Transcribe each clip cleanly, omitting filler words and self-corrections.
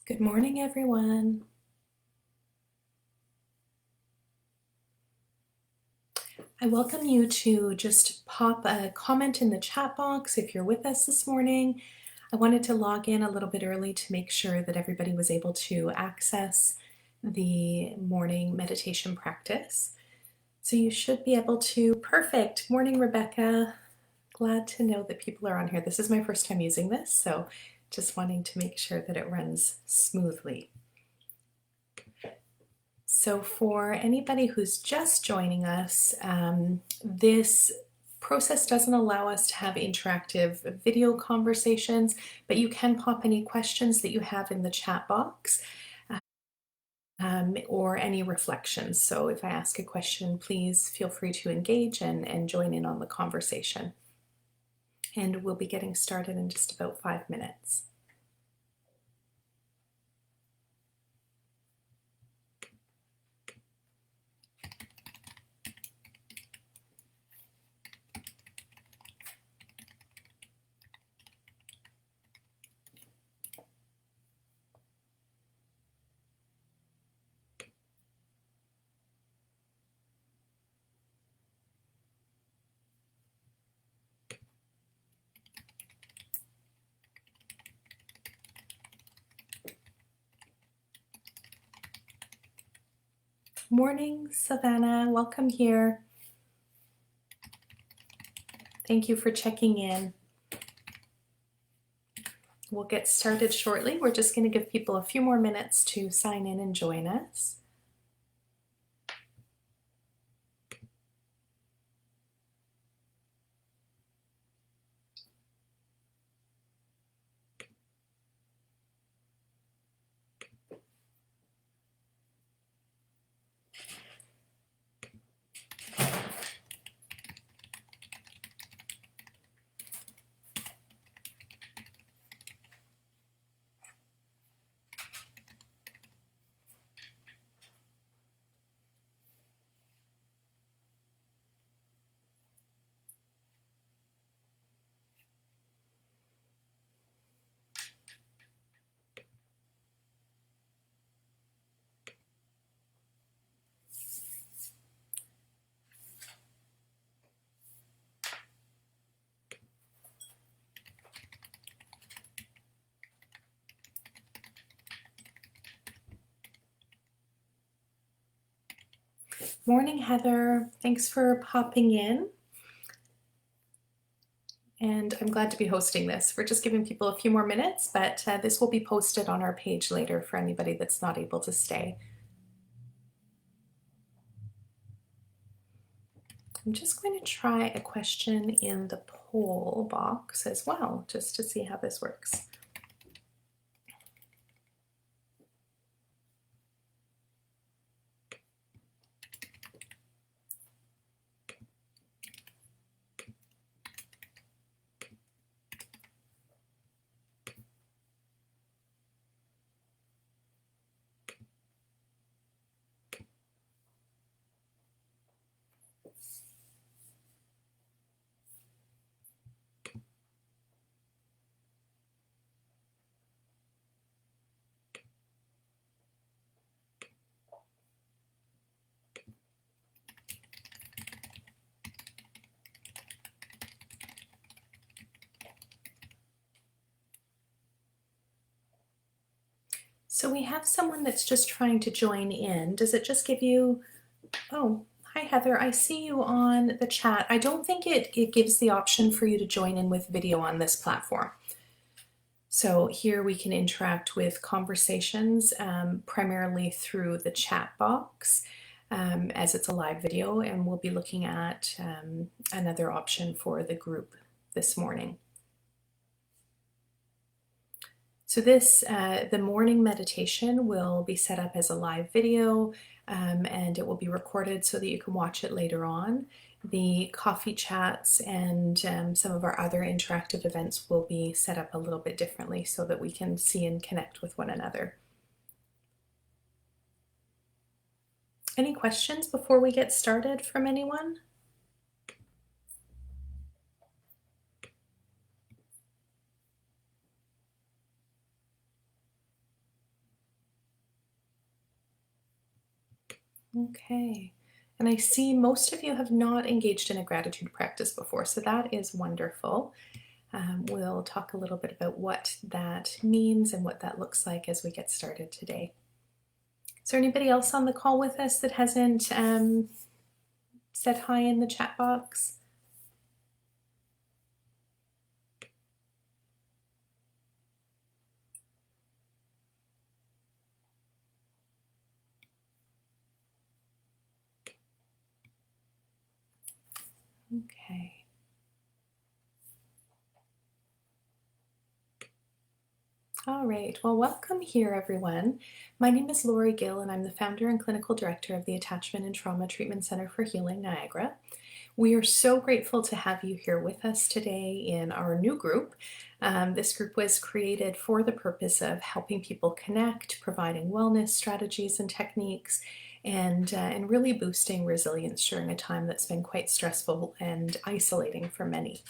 Good morning, everyone. I welcome you to just pop a comment in the chat box if you're with us this morning. I wanted to log in a little bit early to make sure that everybody was able to access the morning meditation practice. So you should be able to. Perfect. Morning, Rebecca. Glad to know that people are on here. This is my first time using this, so just wanting to make sure that it runs smoothly. So for anybody who's just joining us, this process doesn't allow us to have interactive video conversations, but you can pop any questions that you have in the chat box or any reflections. So if I ask a question, please feel free to engage and join in on the conversation. And we'll be getting started in just about 5 minutes. Morning, Savannah. Welcome here. Thank you for checking in. We'll get started shortly. We're just going to give people a few more minutes to sign in and join us. Morning, Heather. Thanks for popping in. And I'm glad to be hosting this. We're just giving people a few more minutes, but this will be posted on our page later for anybody that's not able to stay. I'm just going to try a question in the poll box as well, just to see how this works. So we have someone that's just trying to join in. Does it just give you, oh, hi Heather, I see you on the chat. I don't think it gives the option for you to join in with video on this platform. So here we can interact with conversations primarily through the chat box as it's a live video, and we'll be looking at another option for the group this morning. So this, the morning meditation will be set up as a live video and it will be recorded so that you can watch it later on. The coffee chats and some of our other interactive events will be set up a little bit differently so that we can see and connect with one another. Any questions before we get started from anyone? Okay. And I see most of you have not engaged in a gratitude practice before, so that is wonderful. We'll talk a little bit about what that means and what that looks like as we get started today. Is there anybody else on the call with us that hasn't said hi in the chat box? Okay. All right, well, welcome here, everyone. My name is Lori Gill, and I'm the founder and clinical director of the Attachment and Trauma Treatment Center for Healing Niagara. We are so grateful to have you here with us today in our new group. This group was created for the purpose of helping people connect, providing wellness strategies and techniques, and really boosting resilience during a time that's been quite stressful and isolating for many.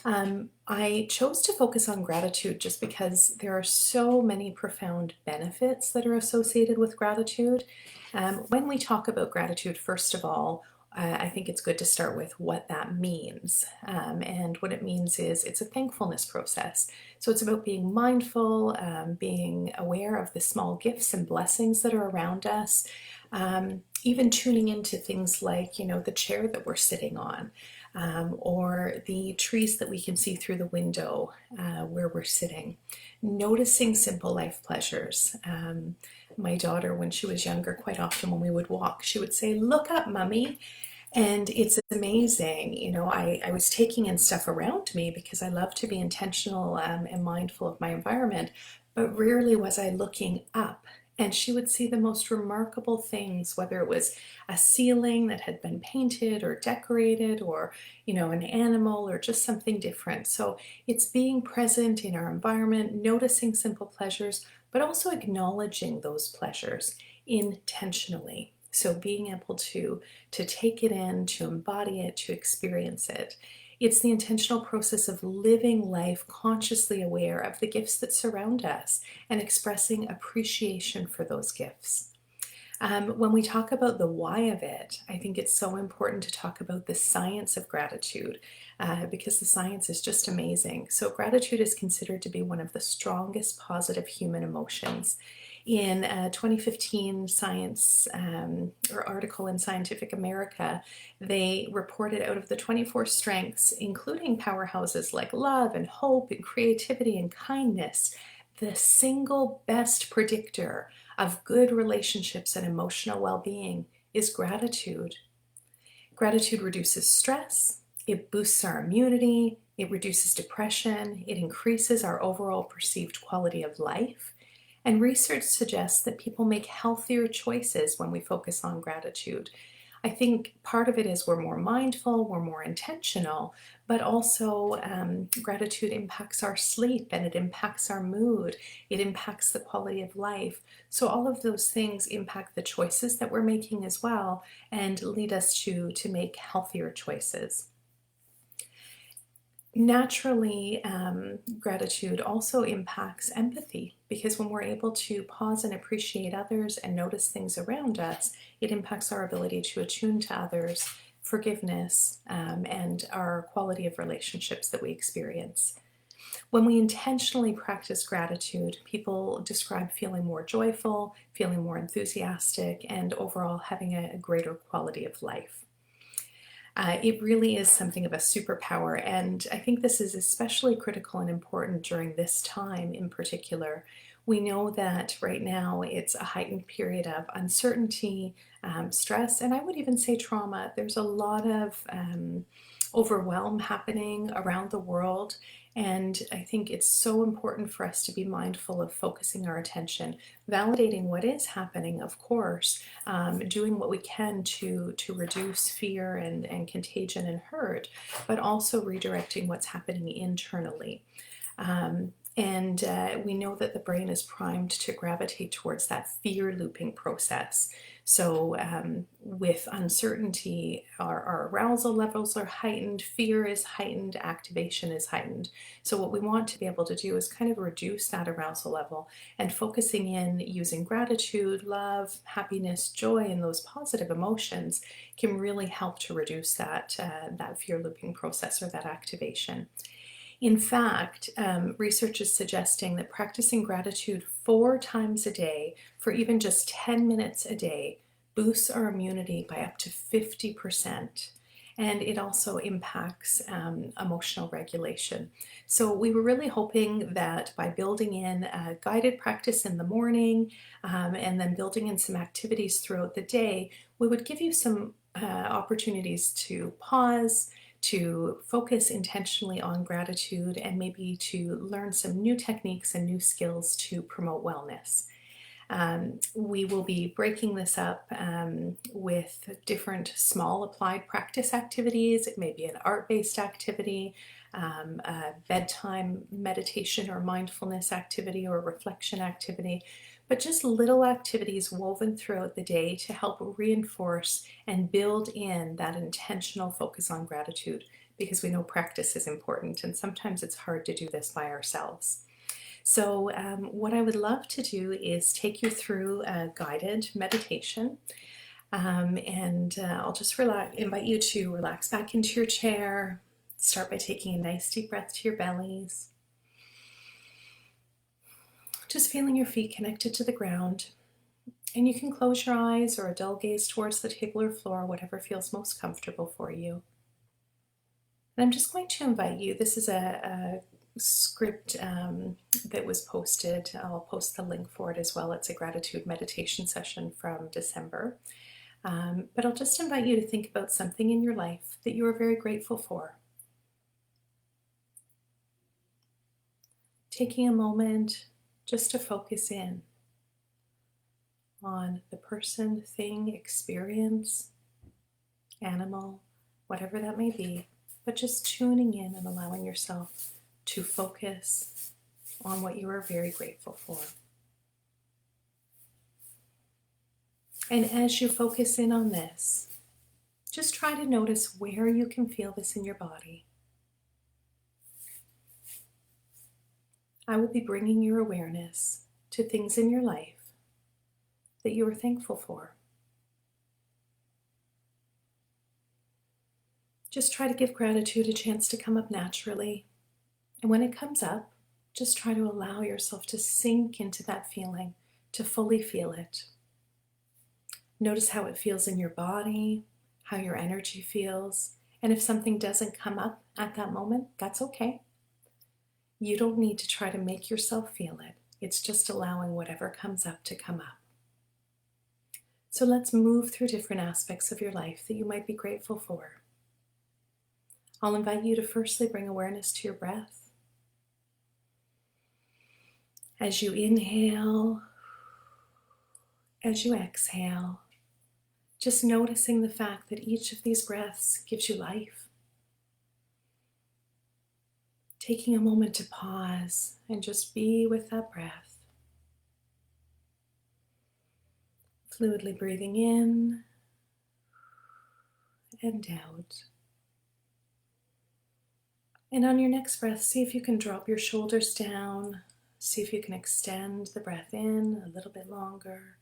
I chose to focus on gratitude just because there are so many profound benefits that are associated with gratitude. When we talk about gratitude, first of all, I think it's good to start with what that means. And what it means is it's a thankfulness process. So it's about being mindful, being aware of the small gifts and blessings that are around us, even tuning into things like, the chair that we're sitting on. Or the trees that we can see through the window where we're sitting. Noticing simple life pleasures. My daughter, when she was younger, quite often when we would walk, she would say, "Look up, Mummy." And it's amazing, I was taking in stuff around me because I love to be intentional and mindful of my environment, but rarely was I looking up. And she would see the most remarkable things, whether it was a ceiling that had been painted or decorated, or, an animal or just something different. So it's being present in our environment, noticing simple pleasures, but also acknowledging those pleasures intentionally. So being able to take it in, to embody it, to experience it. It's the intentional process of living life consciously aware of the gifts that surround us and expressing appreciation for those gifts. When we talk about the why of it, I think it's so important to talk about the science of gratitude because the science is just amazing. So gratitude is considered to be one of the strongest positive human emotions. In a 2015 science or article in Scientific America, they reported out of the 24 strengths, including powerhouses like love and hope and creativity and kindness, the single best predictor of good relationships and emotional well-being is gratitude. Gratitude reduces stress, it boosts our immunity, it reduces depression, it increases our overall perceived quality of life. And research suggests that people make healthier choices when we focus on gratitude. I think part of it is we're more mindful, we're more intentional, but also gratitude impacts our sleep and it impacts our mood, it impacts the quality of life. So all of those things impact the choices that we're making as well and lead us to make healthier choices. Naturally, gratitude also impacts empathy because when we're able to pause and appreciate others and notice things around us, it impacts our ability to attune to others, forgiveness, and our quality of relationships that we experience. When we intentionally practice gratitude, people describe feeling more joyful, feeling more enthusiastic, and overall having a greater quality of life. It really is something of a superpower, and I think this is especially critical and important during this time in particular. We know that right now it's a heightened period of uncertainty, stress, and I would even say trauma. There's a lot of overwhelm happening around the world, and I think it's so important for us to be mindful of focusing our attention, validating what is happening, of course, doing what we can to reduce fear and contagion and hurt, but also redirecting what's happening internally. And we know that the brain is primed to gravitate towards that fear looping process. So with uncertainty, our arousal levels are heightened, fear is heightened, activation is heightened. So what we want to be able to do is kind of reduce that arousal level, and focusing in using gratitude, love, happiness, joy, and those positive emotions can really help to reduce that, that fear looping process or that activation. In fact, research is suggesting that practicing gratitude 4 times a day for even just 10 minutes a day boosts our immunity by up to 50%. And it also impacts emotional regulation. So we were really hoping that by building in a guided practice in the morning and then building in some activities throughout the day, we would give you some opportunities to pause, to focus intentionally on gratitude, and maybe to learn some new techniques and new skills to promote wellness. We will be breaking this up with different small applied practice activities. It may be an art-based activity, a bedtime meditation or mindfulness activity or reflection activity, but just little activities woven throughout the day to help reinforce and build in that intentional focus on gratitude, because we know practice is important and sometimes it's hard to do this by ourselves. So what I would love to do is take you through a guided meditation, and I'll just invite you to relax back into your chair. Start by taking a nice deep breath to your bellies. Just feeling your feet connected to the ground. And you can close your eyes or a dull gaze towards the table or floor, whatever feels most comfortable for you. And I'm just going to invite you, this is a script that was posted. I'll post the link for it as well. It's a gratitude meditation session from December. But I'll just invite you to think about something in your life that you are very grateful for. Taking a moment just to focus in on the person, thing, experience, animal, whatever that may be, but just tuning in and allowing yourself to focus on what you are very grateful for. And as you focus in on this, just try to notice where you can feel this in your body. I will be bringing your awareness to things in your life that you are thankful for. Just try to give gratitude a chance to come up naturally. And when it comes up, just try to allow yourself to sink into that feeling, to fully feel it. Notice how it feels in your body, how your energy feels. And if something doesn't come up at that moment, that's okay. You don't need to try to make yourself feel it. It's just allowing whatever comes up to come up. So let's move through different aspects of your life that you might be grateful for. I'll invite you to firstly bring awareness to your breath. As you inhale, as you exhale, just noticing the fact that each of these breaths gives you life. Taking a moment to pause and just be with that breath. Fluidly breathing in and out. And on your next breath, see if you can drop your shoulders down. See if you can extend the breath in a little bit longer.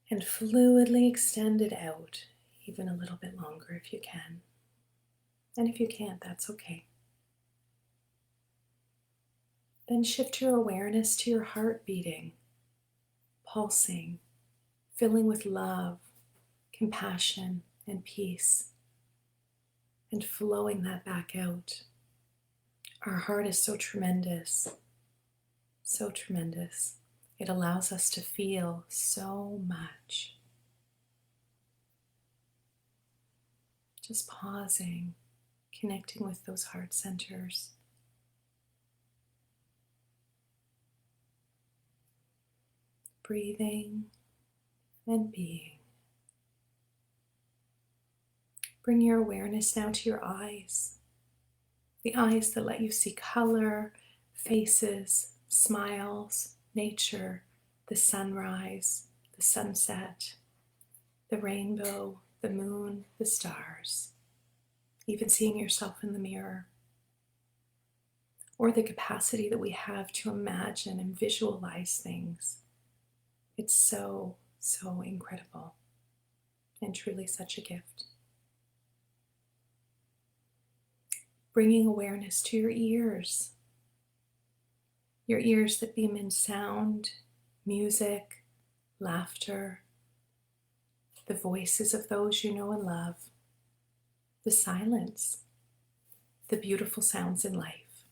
And fluidly extend it out even a little bit longer if you can. And if you can't, that's okay. Then shift your awareness to your heart beating, pulsing, filling with love, compassion, and peace, and flowing that back out. Our heart is so tremendous, so tremendous. It allows us to feel so much. Just pausing, connecting with those heart centers. Breathing and being. Bring your awareness now to your eyes. The eyes that let you see color, faces, smiles, nature, the sunrise, the sunset, the rainbow, the moon, the stars, even seeing yourself in the mirror, or the capacity that we have to imagine and visualize things. It's so, so incredible and truly such a gift. Bringing awareness to your ears that beam in sound, music, laughter, the voices of those you know and love, the silence, the beautiful sounds in life.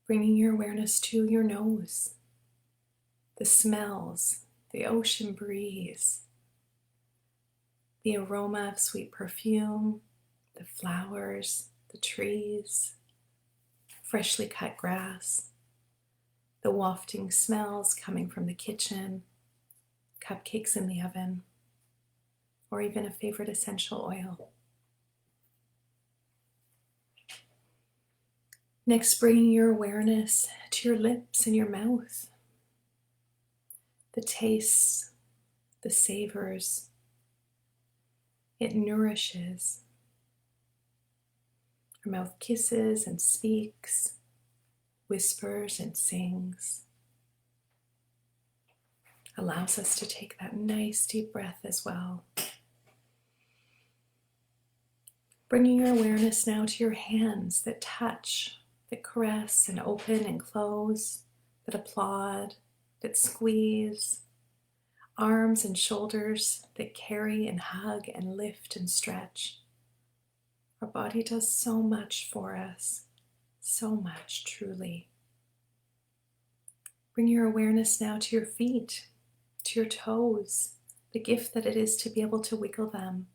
Bringing your awareness to your nose, the smells, the ocean breeze, the aroma of sweet perfume, the flowers, the trees, freshly cut grass, the wafting smells coming from the kitchen, cupcakes in the oven, or even a favorite essential oil. Next, bringing your awareness to your lips and your mouth, the tastes, the savors. It nourishes. Our mouth kisses and speaks, whispers and sings. Allows us to take that nice deep breath as well. Bringing your awareness now to your hands that touch, that caress and open and close, that applaud, that squeeze. Arms and shoulders that carry and hug and lift and stretch. Our body does so much for us, so much truly. Bring your awareness now to your feet, to your toes, the gift that it is to be able to wiggle them,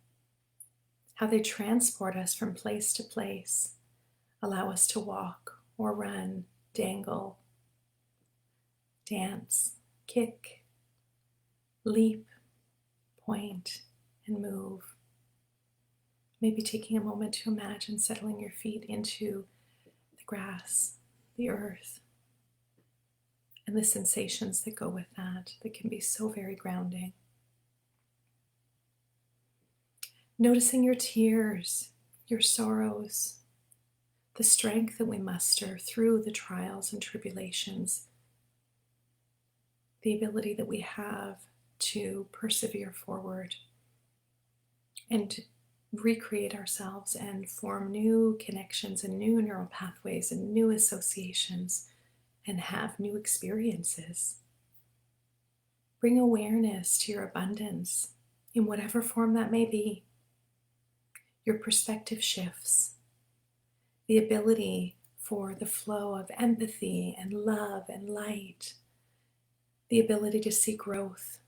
how they transport us from place to place, allow us to walk or run, dangle, dance, kick, leap, point, and move. Maybe taking a moment to imagine settling your feet into the grass, the earth, and the sensations that go with that can be so very grounding. Noticing your tears, your sorrows, the strength that we muster through the trials and tribulations, the ability that we have to persevere forward and recreate ourselves and form new connections and new neural pathways and new associations and have new experiences. Bring awareness to your abundance in whatever form that may be. Your perspective shifts, the ability for the flow of empathy and love and light, the ability to see growth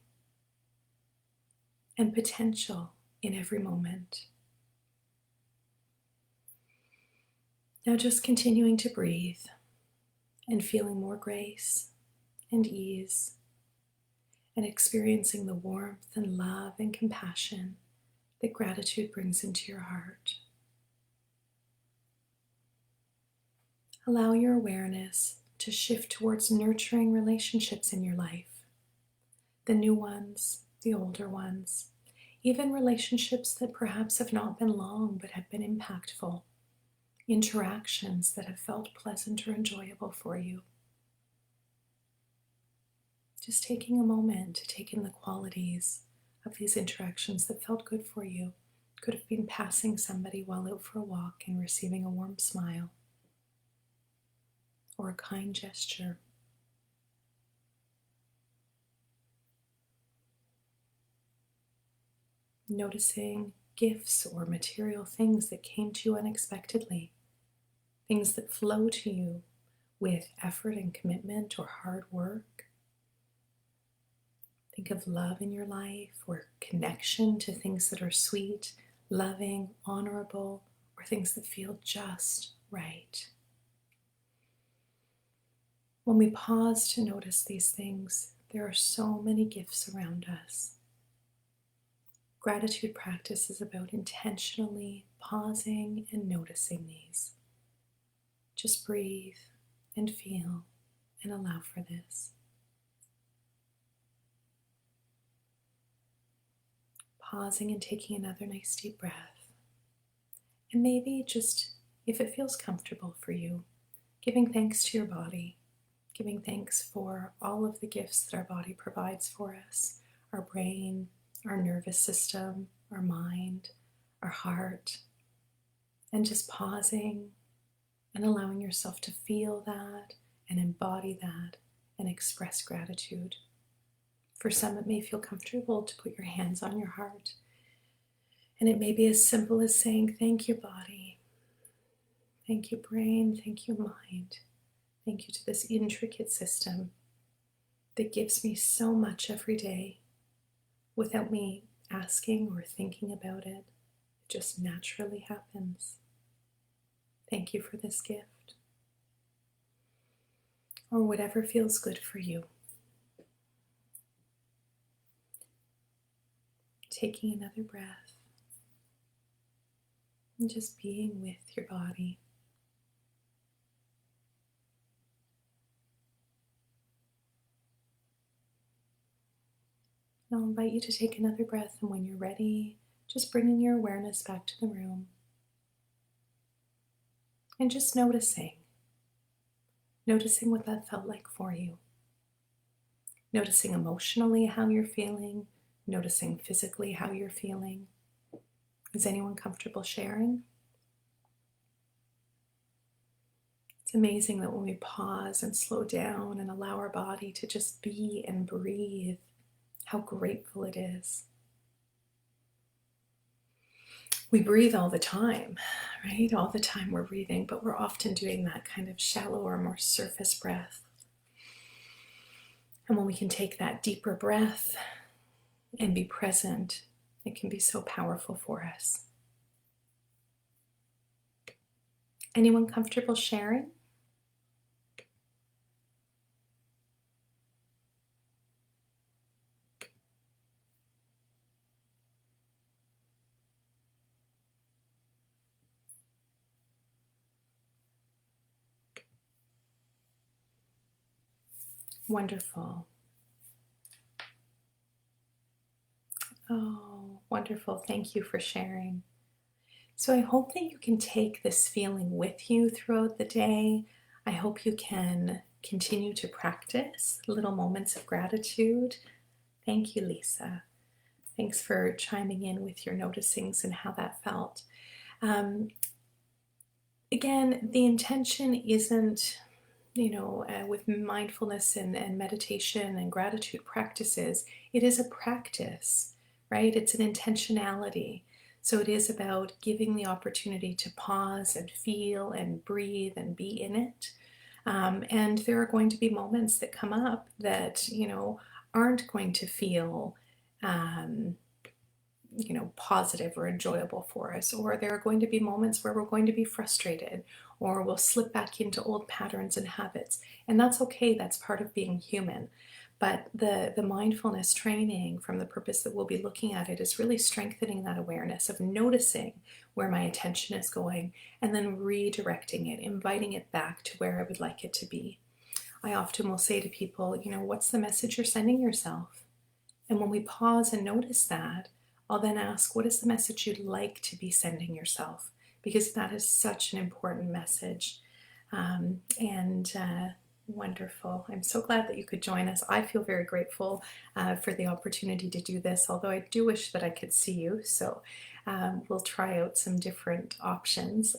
and potential in every moment. Now just continuing to breathe and feeling more grace and ease and experiencing the warmth and love and compassion that gratitude brings into your heart. Allow your awareness to shift towards nurturing relationships in your life, the new ones, the older ones, even relationships that perhaps have not been long but have been impactful, interactions that have felt pleasant or enjoyable for you. Just taking a moment to take in the qualities of these interactions that felt good for you. Could have been passing somebody while out for a walk and receiving a warm smile or a kind gesture. Noticing gifts or material things that came to you unexpectedly, things that flow to you with effort and commitment or hard work. Think of love in your life or connection to things that are sweet, loving, honorable, or things that feel just right. When we pause to notice these things, there are so many gifts around us. Gratitude practice is about intentionally pausing and noticing these. Just breathe and feel and allow for this. Pausing and taking another nice deep breath. And maybe just, if it feels comfortable for you, giving thanks to your body, giving thanks for all of the gifts that our body provides for us, our brain, our nervous system, our mind, our heart, and just pausing and allowing yourself to feel that and embody that and express gratitude. For some, it may feel comfortable to put your hands on your heart, and it may be as simple as saying, thank you, body, thank you, brain, thank you, mind, thank you to this intricate system that gives me so much every day without me asking or thinking about it. It just naturally happens. Thank you for this gift. Or whatever feels good for you. Taking another breath and just being with your body. And I'll invite you to take another breath, and when you're ready, just bringing your awareness back to the room. And just noticing what that felt like for you. Noticing emotionally how you're feeling, noticing physically how you're feeling. Is anyone comfortable sharing? It's amazing that when we pause and slow down and allow our body to just be and breathe, how grateful it is. We breathe all the time, right? All the time we're breathing, but we're often doing that kind of shallower, more surface breath. And when we can take that deeper breath and be present, it can be so powerful for us. Anyone comfortable sharing? Wonderful. Oh, wonderful. Thank you for sharing. So I hope that you can take this feeling with you throughout the day. I hope you can continue to practice little moments of gratitude. Thank you, Lisa. Thanks for chiming in with your noticings and how that felt. Again, the intention isn't, with mindfulness and meditation and gratitude practices, it is a practice, right? It's an intentionality. So it is about giving the opportunity to pause and feel and breathe and be in it. And there are going to be moments that come up that, aren't going to feel positive or enjoyable for us, or there are going to be moments where we're going to be frustrated, or we'll slip back into old patterns and habits, and that's okay. That's part of being human. But the mindfulness training, from the purpose that we'll be looking at it, is really strengthening that awareness of noticing where my attention is going and then redirecting it, inviting it back to where I would like it to be. I often will say to people, what's the message you're sending yourself? And when we pause and notice that, I'll then ask, what is the message you'd like to be sending yourself? Because that is such an important message. Wonderful. I'm so glad that you could join us. I feel very grateful for the opportunity to do this, although I do wish that I could see you. So we'll try out some different options.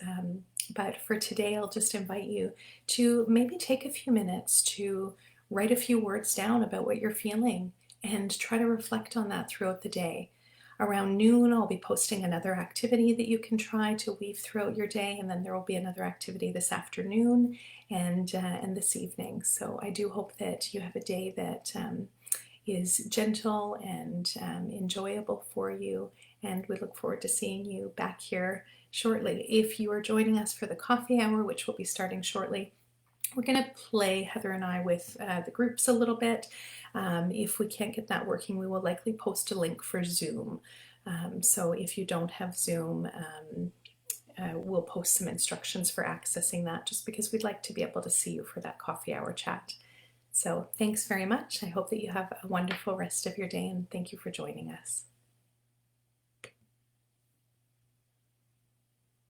But for today, I'll just invite you to maybe take a few minutes to write a few words down about what you're feeling and try to reflect on that throughout the day. Around noon, I'll be posting another activity that you can try to weave throughout your day, and then there will be another activity this afternoon and this evening. So I do hope that you have a day that is gentle and enjoyable for you, and we look forward to seeing you back here shortly. If you are joining us for the coffee hour, which will be starting shortly, we're going to play, Heather and I, with the groups a little bit. If we can't get that working, we will likely post a link for Zoom. So if you don't have Zoom, we'll post some instructions for accessing that, just because we'd like to be able to see you for that coffee hour chat. So thanks very much. I hope that you have a wonderful rest of your day, and thank you for joining us.